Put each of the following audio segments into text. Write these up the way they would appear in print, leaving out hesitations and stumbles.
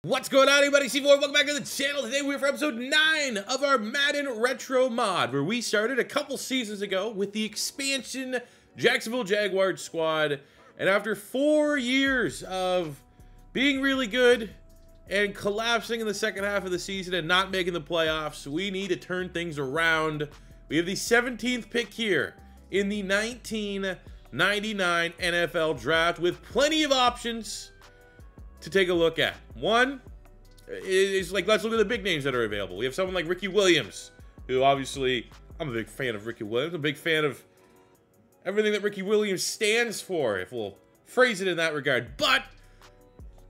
What's going on, everybody? C4, welcome back to the channel. Today we're for episode 9 of our Madden Retro mod, where we started a couple seasons ago with the expansion Jacksonville Jaguars squad. And after 4 years of being really good and collapsing in the second half of the season and not making the playoffs, we need to turn things around. We have the 17th pick here in the 1999 NFL draft with plenty of options to take a look at. One is like, let's look at the big names that are available. We have someone like Ricky Williams, who obviously, I'm a big fan of Ricky Williams. I'm a big fan of everything that Ricky Williams stands for, if we'll phrase it in that regard. But,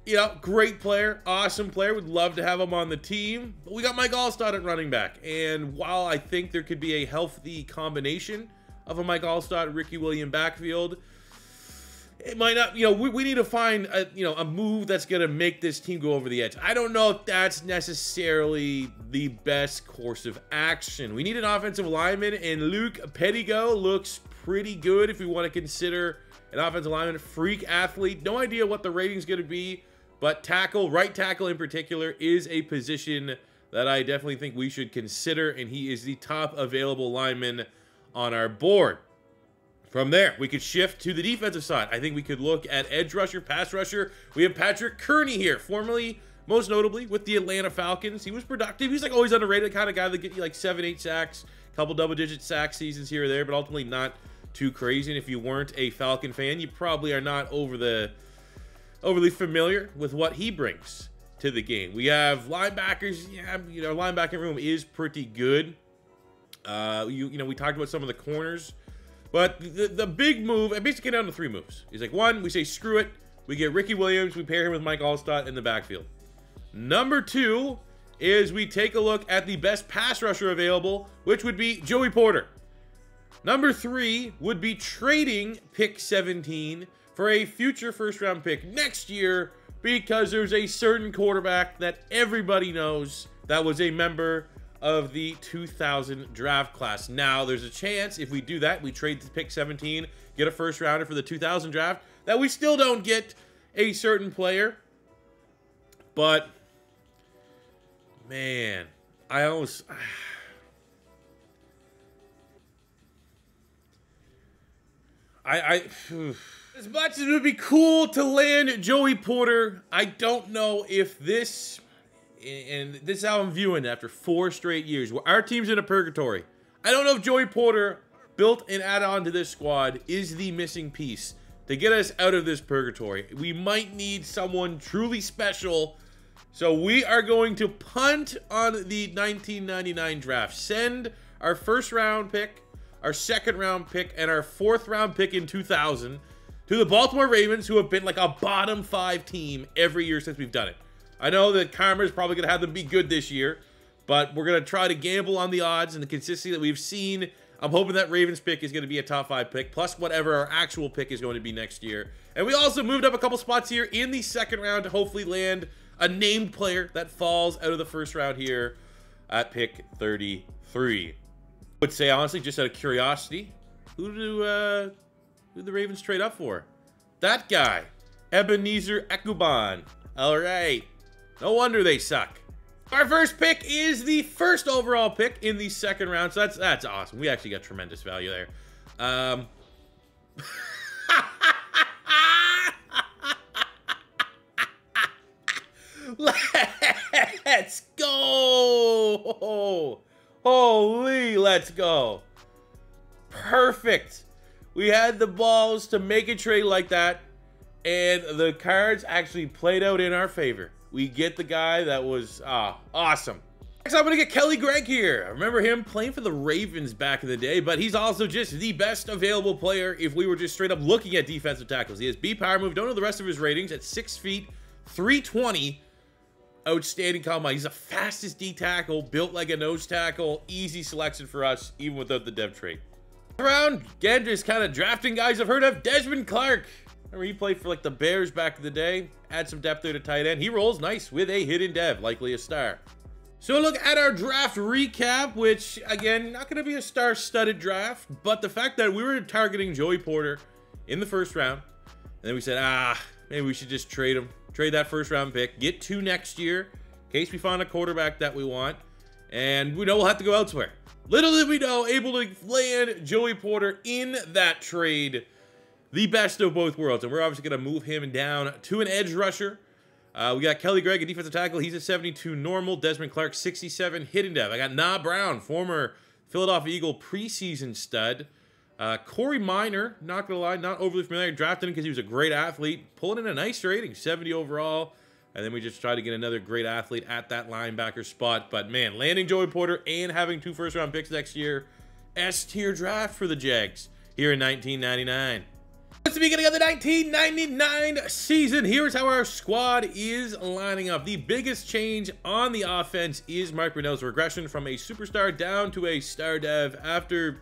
you know, great player, awesome player. Would love to have him on the team. But we got Mike Allstott at running back. And while I think there could be a healthy combination of a Mike Allstott, Ricky Williams backfield, it might not, you know, we need to find a move that's going to make this team go over the edge. I don't know if that's necessarily the best course of action. We need an offensive lineman, and Luke Pettigo looks pretty good if we want to consider an offensive lineman. Freak athlete. No idea what the rating's going to be, but tackle, right tackle in particular, is a position that I definitely think we should consider, and he is the top available lineman on our board. From there, we could shift to the defensive side. I think we could look at edge rusher, pass rusher. We have Patrick Kearney here, formerly, most notably, with the Atlanta Falcons. He was productive. He's like always underrated, kind of guy that get you like 7-8 sacks, a couple double-digit sack seasons here or there, but ultimately not too crazy. And if you weren't a Falcon fan, you probably are not overly familiar with what he brings to the game. We have linebackers. Yeah, you know, linebacking room is pretty good. We talked about some of the corners. But the big move, it basically came down to 3 moves. He's like, 1, we say screw it. We get Ricky Williams. We pair him with Mike Allstott in the backfield. Number 2 is we take a look at the best pass rusher available, which would be Joey Porter. Number 3 would be trading pick 17 for a future first-round pick next year, because there's a certain quarterback that everybody knows that was a member of the 2000 draft class. Now, there's a chance if we do that, we trade the pick 17, get a first rounder for the 2000 draft, that we still don't get a certain player. But, man, as much as it would be cool to land Joey Porter, I don't know if this, and this is how I'm viewing it after 4 straight years. Our team's in a purgatory. I don't know if Joey Porter, built and added on to this squad, is the missing piece to get us out of this purgatory. We might need someone truly special. So we are going to punt on the 1999 draft. Send our first round pick, our second round pick, and our 4th round pick in 2000 to the Baltimore Ravens, who have been like a bottom 5 team every year since we've done it. I know that Karma is probably going to have them be good this year, but we're going to try to gamble on the odds and the consistency that we've seen. I'm hoping that Ravens pick is going to be a top 5 pick, plus whatever our actual pick is going to be next year. And we also moved up a couple spots here in the second round to hopefully land a named player that falls out of the first round here at pick 33. I would say, honestly, just out of curiosity, who do the Ravens trade up for? That guy, Ebenezer Ekuban. All right. No wonder they suck. Our first pick is the first overall pick in the second round, so that's awesome. We actually got tremendous value there. Let's go! Holy, let's go. Perfect. We had the balls to make a trade like that, and the cards actually played out in our favor. We get the guy that was awesome. Next, I'm going to get Kelly Gregg here. I remember him playing for the Ravens back in the day, but he's also just the best available player if we were just straight up looking at defensive tackles. He has B power move. Don't know the rest of his ratings. At 6 feet, 320. Outstanding combine. He's the fastest D tackle, built like a nose tackle. Easy selection for us, even without the dev trait. Around, again, just kind of drafting guys I've heard of. Desmond Clark. Remember, he played for like the Bears back in the day. Add some depth there to tight end. He rolls nice with a hidden dev, likely a star. So look at our draft recap, which, again, not going to be a star-studded draft, but the fact that we were targeting Joey Porter in the first round, and then we said, maybe we should just trade him trade that first-round pick, get 2 next year, in case we find a quarterback that we want, and we know we'll have to go elsewhere. Little did we know, able to land Joey Porter in that trade. The best of both worlds, and we're obviously going to move him down to an edge rusher. We got Kelly Gregg, a defensive tackle. He's a 72 normal. Desmond Clark, 67 hidden depth. I got Nah Brown, former Philadelphia Eagle preseason stud. Corey Minor, not going to lie, not overly familiar. Drafted him because he was a great athlete. Pulling in a nice rating, 70 overall. And then we just tried to get another great athlete at that linebacker spot. But, man, landing Joey Porter and having 2 first-round picks next year. S-tier draft for the Jags here in 1999. It's the beginning of the 1999 season. Here's how our squad is lining up. The biggest change on the offense is Mark Brunell's regression from a superstar down to a star dev after,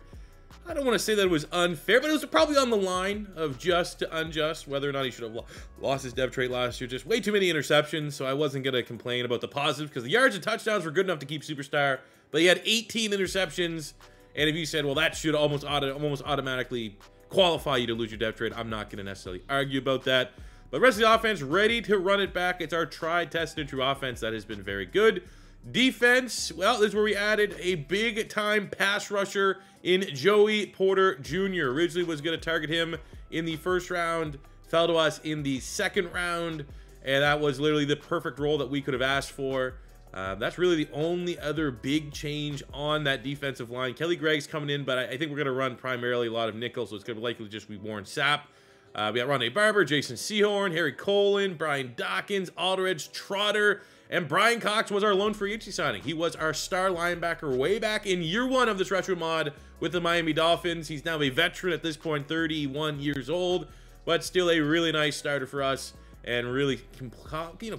I don't want to say that it was unfair, but it was probably on the line of just to unjust, whether or not he should have lost his dev trait last year. Just way too many interceptions, so I wasn't going to complain about the positives because the yards and touchdowns were good enough to keep superstar, but he had 18 interceptions, and if you said, well, that should almost automatically qualify you to lose your dev trade, I'm not going to necessarily argue about that. But the rest of the offense, ready to run it back. It's our tried, tested, and true offense that has been very good. Defense, well, this is where we added a big-time pass rusher in Joey Porter Jr. Originally was going to target him in the first round, fell to us in the second round, and that was literally the perfect role that we could have asked for. That's really the only other big change on that defensive line. Kelly Gregg's coming in, but I think we're going to run primarily a lot of nickel, so it's going to likely just be Warren Sapp. We got Rondé Barber, Jason Sehorn, Harry Colin, Brian Dawkins, Aldridge Trotter, and Brian Cox was our lone free agency signing. He was our star linebacker way back in year 1 of this retro mod with the Miami Dolphins. He's now a veteran at this point, 31 years old, but still a really nice starter for us and really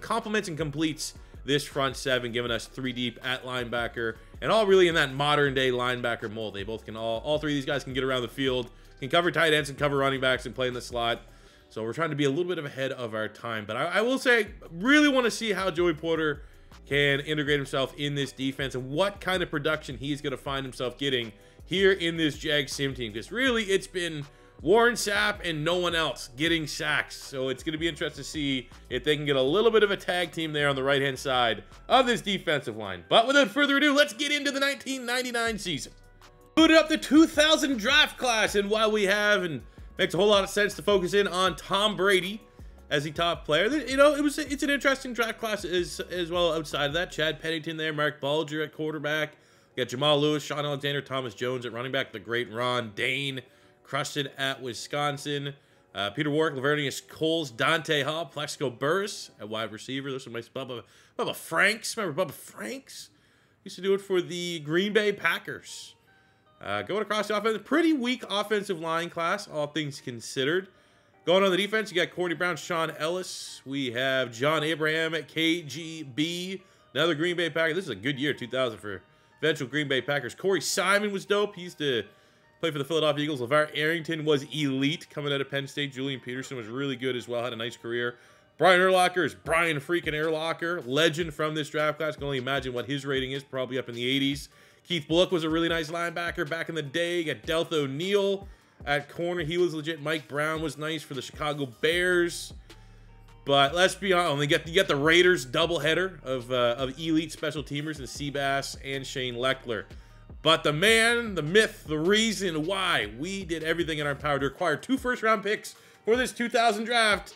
complements and completes this front 7, giving us 3 deep at linebacker, and all really in that modern day linebacker mold. They both can all 3 of these guys can get around the field, can cover tight ends and cover running backs and play in the slot. So we're trying to be a little bit ahead of our time. But I will say, really want to see how Joey Porter can integrate himself in this defense and what kind of production he's going to find himself getting here in this Jags sim team. Because really, it's been Warren Sapp and no one else getting sacks. So it's going to be interesting to see if they can get a little bit of a tag team there on the right-hand side of this defensive line. But without further ado, let's get into the 1999 season. Booted up the 2000 draft class, and while we have, and makes a whole lot of sense to focus in on Tom Brady as the top player, you know, it's an interesting draft class as well outside of that. Chad Pennington there, Mark Bulger at quarterback. We got Jamal Lewis, Sean Alexander, Thomas Jones at running back, the great Ron Dane, crushed it at Wisconsin. Peter Warwick, Lavernius Coles, Dante Hall, Plexico Burris at wide receiver. This one makes Bubba Franks. Remember Bubba Franks? Used to do it for the Green Bay Packers. Going across the offense, pretty weak offensive line class, all things considered. Going on the defense, you got Courtney Brown, Sean Ellis. We have John Abraham at KGB. Another Green Bay Packer. This is a good year, 2000 for eventual Green Bay Packers. Corey Simon was dope. He used to play for the Philadelphia Eagles. LeVar Arrington was elite coming out of Penn State. Julian Peterson was really good as well. Had a nice career. Brian Urlacher is Brian freaking Urlacher. Legend from this draft class. Can only imagine what his rating is. Probably up in the 80s. Keith Bullock was a really nice linebacker back in the day. You got Deltha O'Neal at corner. He was legit. Mike Brown was nice for the Chicago Bears. But let's be honest, you get the Raiders doubleheader of elite special teamers, the Seabass and Shane Leckler. But the man, the myth, the reason why we did everything in our power to acquire 2 first-round picks for this 2000 draft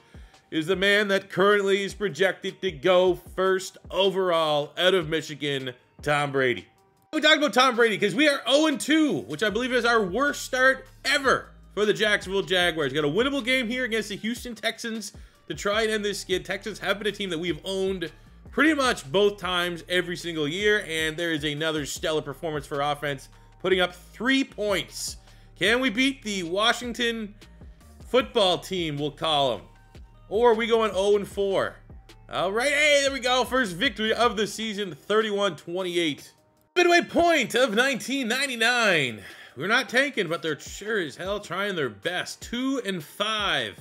is the man that currently is projected to go first overall out of Michigan, Tom Brady. We talked about Tom Brady because we are 0-2, which I believe is our worst start ever for the Jacksonville Jaguars. Got a winnable game here against the Houston Texans to try and end this skid. Texans have been a team that we've owned pretty much both times every single year, and there is another stellar performance for offense, putting up 3 points. Can we beat the Washington football team, we'll call them? Or are we going 0-4? All right, hey, there we go. First victory of the season, 31-28. Midway point of 1999. We're not tanking, but they're sure as hell trying their best. 2-5.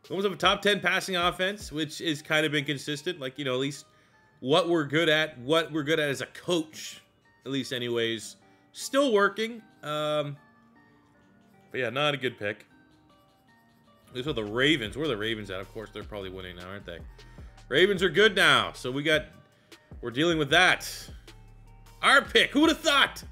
Almost have a top 10 passing offense, which has kind of been consistent. Like, you know, at least what we're good at as a coach, at least anyways. Still working. But yeah, not a good pick. These are the Ravens. Where are the Ravens at? Of course, they're probably winning now, aren't they? Ravens are good now. So we're dealing with that. Our pick. Who would have thought?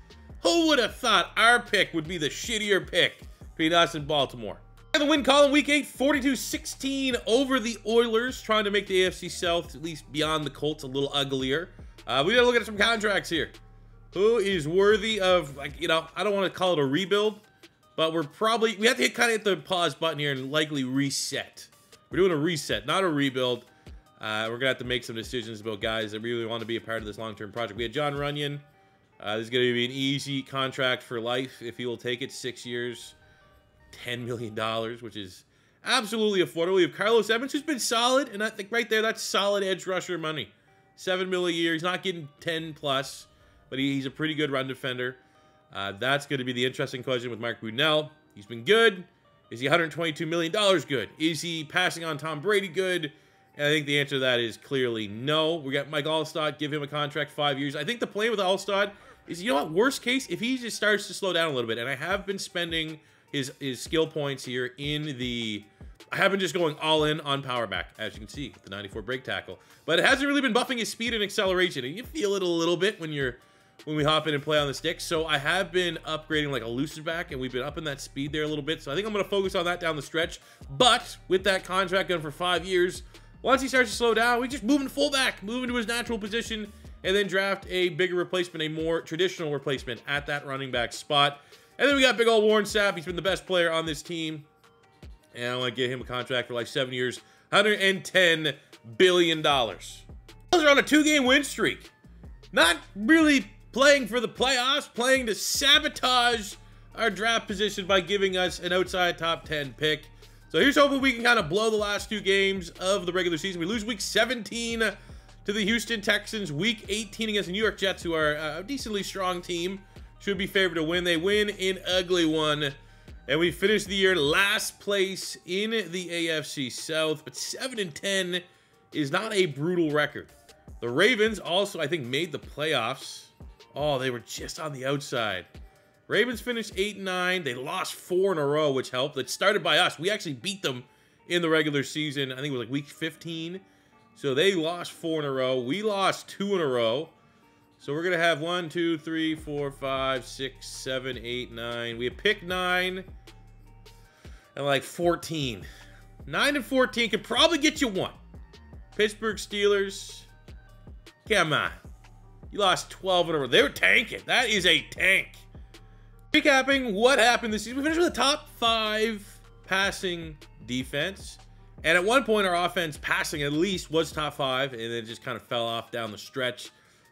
Who would have thought our pick would be the shittier pick between us and Baltimore? The win column week 8, 42-16 over the Oilers, trying to make the AFC South, at least beyond the Colts, a little uglier. We gotta look at some contracts here. Who is worthy of, like, you know, I don't want to call it a rebuild, but we have to kind of hit the pause button here and likely reset. We're doing a reset, not a rebuild. We're gonna have to make some decisions about guys that really want to be a part of this long-term project. We had John Runyon. This is gonna be an easy contract for life if he will take it. 6 years. $10 million, which is absolutely affordable. We have Carlos Evans, who's been solid, and I think right there, that's solid edge rusher money. $7 million a year. He's not getting 10 plus, but he's a pretty good run defender. That's going to be the interesting question with Mark Brunell. He's been good. Is he $122 million good? Is he passing on Tom Brady good? And I think the answer to that is clearly no. We got Mike Allstott, give him a contract 5 years. I think the plan with Allstott is, you know what, worst case, if he just starts to slow down a little bit, and I have been spending his skill points here I have been just going all in on power back, as you can see, with the 94 break tackle. But it hasn't really been buffing his speed and acceleration, and you feel it a little bit when we hop in and play on the stick. So I have been upgrading like elusive back, and we've been upping that speed there a little bit. So I think I'm going to focus on that down the stretch. But with that contract done for 5 years, once he starts to slow down, we just move him fullback, move into his natural position, and then draft a bigger replacement, a more traditional replacement at that running back spot. And then we got big old Warren Sapp. He's been the best player on this team. And I want to give him a contract for like 7 years. $110 billion. Those are on a 2-game win streak. Not really playing for the playoffs, playing to sabotage our draft position by giving us an outside top 10 pick. So here's hoping we can kind of blow the last 2 games of the regular season. We lose week 17 to the Houston Texans. Week 18 against the New York Jets, who are a decently strong team. Should be favored to win. They win an ugly one. And we finished the year last place in the AFC South. But 7-10 is not a brutal record. The Ravens also, I think, made the playoffs. Oh, they were just on the outside. Ravens finished 8-9. They lost 4 in a row, which helped. It started by us. We actually beat them in the regular season. I think it was like week 15. So they lost 4 in a row. We lost 2 in a row. So we're going to have 1, 2, 3, 4, 5, 6, 7, 8, 9. We have pick 9 and like 14. 9 and 14 could probably get you 1. Pittsburgh Steelers. Come on. You lost 12 in a row. They were tanking. That is a tank. Recapping what happened this season. We finished with a top 5 passing defense. And at one point, our offense passing at least was top 5. And then just kind of fell off down the stretch.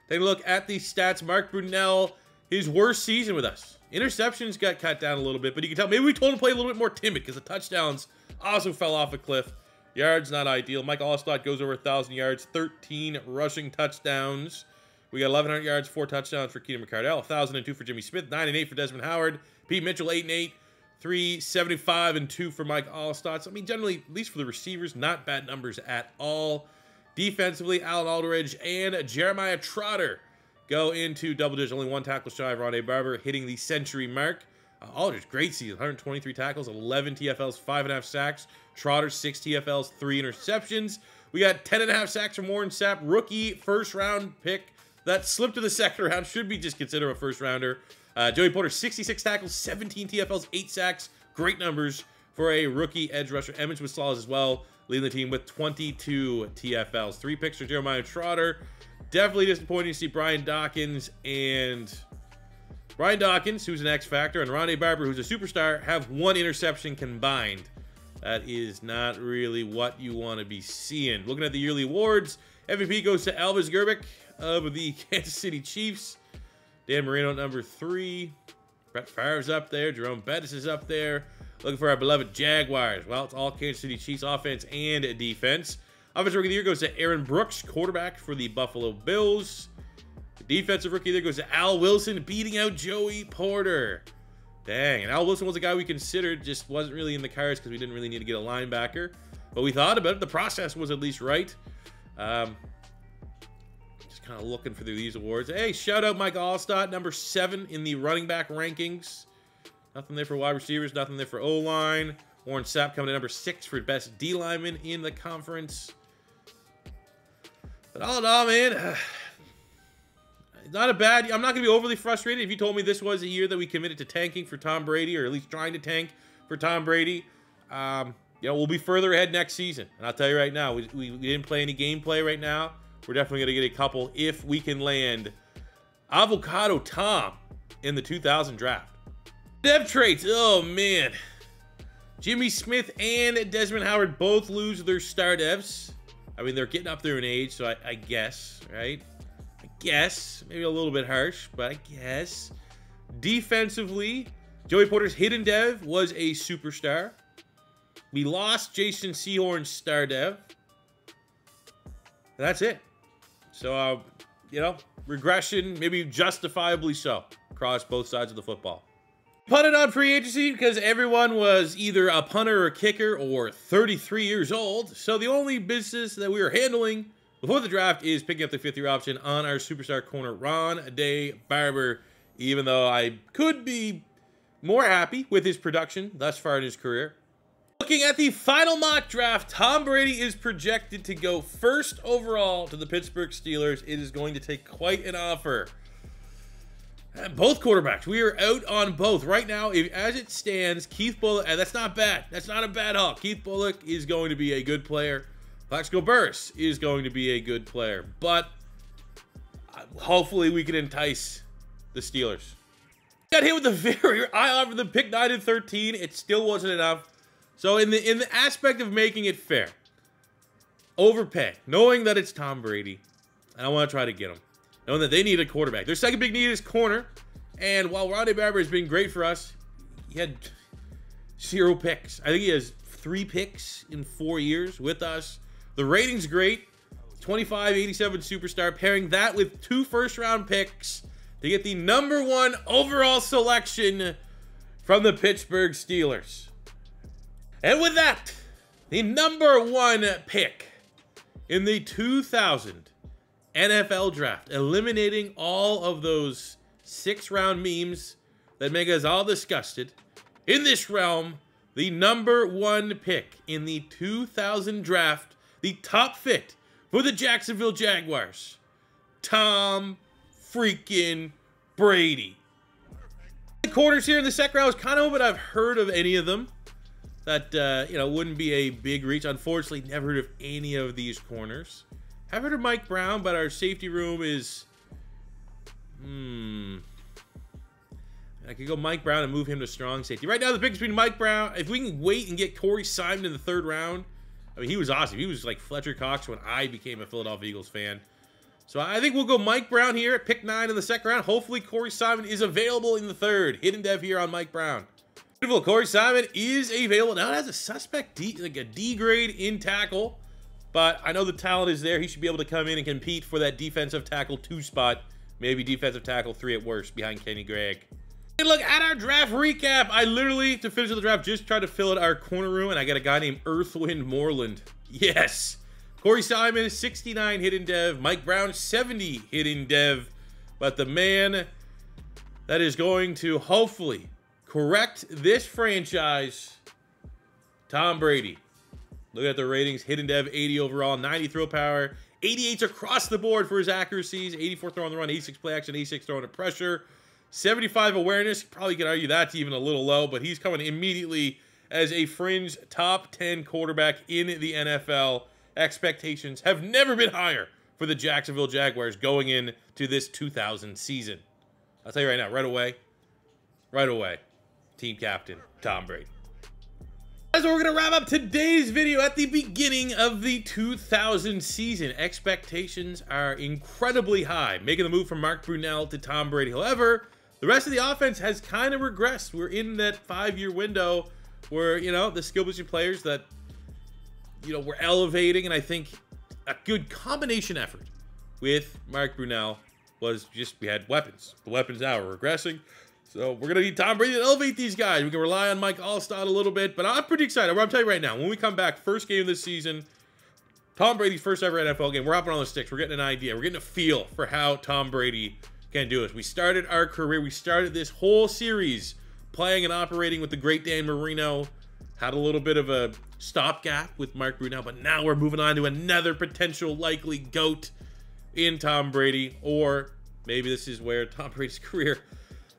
Take a look at the stats. Mark Brunell, his worst season with us. Interceptions got cut down a little bit, but you can tell maybe we told him to play a little bit more timid because the touchdowns also fell off a cliff. Yards, not ideal. Mike Allstott goes over 1,000 yards, 13 rushing touchdowns. We got 1,100 yards, 4 touchdowns for Keenan McCardell, 1,002 for Jimmy Smith, 9 and 8 for Desmond Howard. Pete Mitchell, 8 and 8, 375 and 2 for Mike Allstott. So, I mean, generally, at least for the receivers, not bad numbers at all. Defensively, Alan Aldridge and Jeremiah Trotter go into double digits. Only 1 tackle shy of Rondé Barber, hitting the century mark. Aldridge, great season. 123 tackles, 11 TFLs, 5.5 sacks. Trotter, 6 TFLs, 3 interceptions. We got 10.5 sacks from Warren Sapp, rookie first-round pick. That slipped to the second round. Should be just considered a first-rounder. Joey Porter, 66 tackles, 17 TFLs, 8 sacks. Great numbers for a rookie edge rusher. Emmons was solid as well, leading the team with 22 TFLs. 3 picks for Jeremiah Trotter. Definitely disappointing to see Brian Dawkins, who's an X factor, and Rondé Barber, who's a superstar, have 1 interception combined. That is not really what you want to be seeing. Looking at the yearly awards, MVP goes to Alvis Gerbic of the Kansas City Chiefs. Dan Marino, number 3. Brett Favre's up there. Jerome Bettis is up there. Looking for our beloved Jaguars. Well, it's all Kansas City Chiefs offense and defense. Offensive Rookie of the Year goes to Aaron Brooks, quarterback for the Buffalo Bills. The Defensive Rookie of the Year goes to Al Wilson, beating out Joey Porter. Dang, and Al Wilson was a guy we considered, just wasn't really in the cards because we didn't really need to get a linebacker. But we thought about it. The process was at least right. Just kind of looking through these awards. Hey, shout out Mike Allstott, number 7 in the running back rankings. Nothing there for wide receivers, nothing there for O-line. Warren Sapp coming in number 6 for best D lineman in the conference. But all in all, man, not a bad. I'm not going to be overly frustrated if you told me this was a year that we committed to tanking for Tom Brady, or at least trying to tank for Tom Brady. You know, we'll be further ahead next season. And I'll tell you right now, we didn't play any gameplay right now. We're definitely going to get a couple if we can land Avocado Tom in the 2000 draft. Dev traits. Oh, man. Jimmy Smith and Desmond Howard both lose their star devs. I mean, they're getting up there in age, so I guess, right? I guess. Maybe a little bit harsh, but I guess. Defensively, Joey Porter's hidden dev was a superstar. We lost Jason Sehorn's star dev. That's it. So, you know, regression, maybe justifiably so, across both sides of the football. Punted on free agency because everyone was either a punter or a kicker or 33 years old. So the only business that we were handling before the draft is picking up the 5th-year option on our superstar corner, Ron Day Barber, even though I could be more happy with his production thus far in his career. Looking at the final mock draft, Tom Brady is projected to go 1st overall to the Pittsburgh Steelers. It is going to take quite an offer. Both quarterbacks, we are out on both. Right now, as it stands, Keith Bullock, and that's not bad. That's not a bad haul. Keith Bullock is going to be a good player. Plaxico Burress is going to be a good player. But hopefully we can entice the Steelers. Got hit with the very, I offered them pick 9 and 13. It still wasn't enough. So in the aspect of making it fair, overpay, knowing that it's Tom Brady, and I want to try to get him. Knowing that they need a quarterback. Their second big need is corner. And while Ron Day Barber has been great for us, he had 0 picks. I think he has 3 picks in 4 years with us. The rating's great. 25-87 superstar. Pairing that with 2 first-round picks to get the #1 overall selection from the Pittsburgh Steelers. And with that, the #1 pick in the 2000 NFL draft, eliminating all of those 6-round memes that make us all disgusted. In this realm, the #1 pick in the 2000 draft, the top fit for the Jacksonville Jaguars, Tom freaking Brady. The corners here in the second round, I was kind of hoping I've heard of any of them. That, you know, wouldn't be a big reach. Unfortunately, never heard of any of these corners. Have heard of Mike Brown, but our safety room is... I could go Mike Brown and move him to strong safety. Right now, the pick is between Mike Brown. If we can wait and get Corey Simon in the 3rd round, I mean, he was awesome. He was like Fletcher Cox when I became a Philadelphia Eagles fan. So I think we'll go Mike Brown here at pick 9 in the 2nd round. Hopefully, Corey Simon is available in the 3rd. Hidden dev here on Mike Brown. Beautiful. Corey Simon is available. Now it has a suspect D, like a D grade in tackle. But I know the talent is there. He should be able to come in and compete for that defensive tackle 2 spot. Maybe defensive tackle 3 at worst behind Kenny Gregg. And look at our draft recap. I literally, to finish the draft, just tried to fill out our corner room, and I got a guy named Earthwind Moreland. Yes. Corey Simon, 69 hidden dev. Mike Brown, 70 hidden dev. But the man that is going to hopefully correct this franchise, Tom Brady. Look at the ratings. Hidden dev, 80 overall, 90 throw power, 88s across the board for his accuracies, 84 throw on the run, 86 play action, 86 throw under pressure, 75 awareness. Probably could argue that's even a little low, but he's coming immediately as a fringe top 10 quarterback in the NFL. Expectations have never been higher for the Jacksonville Jaguars going into this 2000 season. I'll tell you right now, right away, team captain, Tom Brady. So we're going to wrap up today's video at the beginning of the 2000 season. Expectations are incredibly high, making the move from Mark Brunell to Tom Brady. However, the rest of the offense has kind of regressed. We're in that 5-year window where, you know, the skill position players that, you know, we're elevating, and I think a good combination effort with Mark Brunell was just we had weapons. The weapons now are regressing. So we're going to need Tom Brady to elevate these guys. We can rely on Mike Allstott a little bit, but I'm pretty excited. I'm telling you right now, when we come back, first game of this season, Tom Brady's first ever NFL game, we're hopping on the sticks. We're getting an idea. We're getting a feel for how Tom Brady can do this. We started our career. We started this whole series playing and operating with the great Dan Marino. Had a little bit of a stopgap with Mark Brunell, but now we're moving on to another potential likely GOAT in Tom Brady. Or maybe this is where Tom Brady's career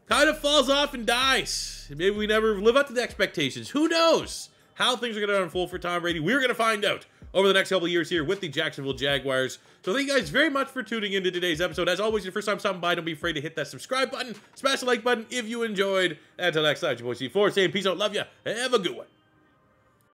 kind of falls off and dies. Maybe we never live up to the expectations. Who knows how things are going to unfold for Tom Brady? We're going to find out over the next couple of years here with the Jacksonville Jaguars. So thank you guys very much for tuning into today's episode. As always, your first time stopping by, don't be afraid to hit that subscribe button, smash the like button if you enjoyed. And until next time, it's your boy C4 saying peace out, love ya, have a good one.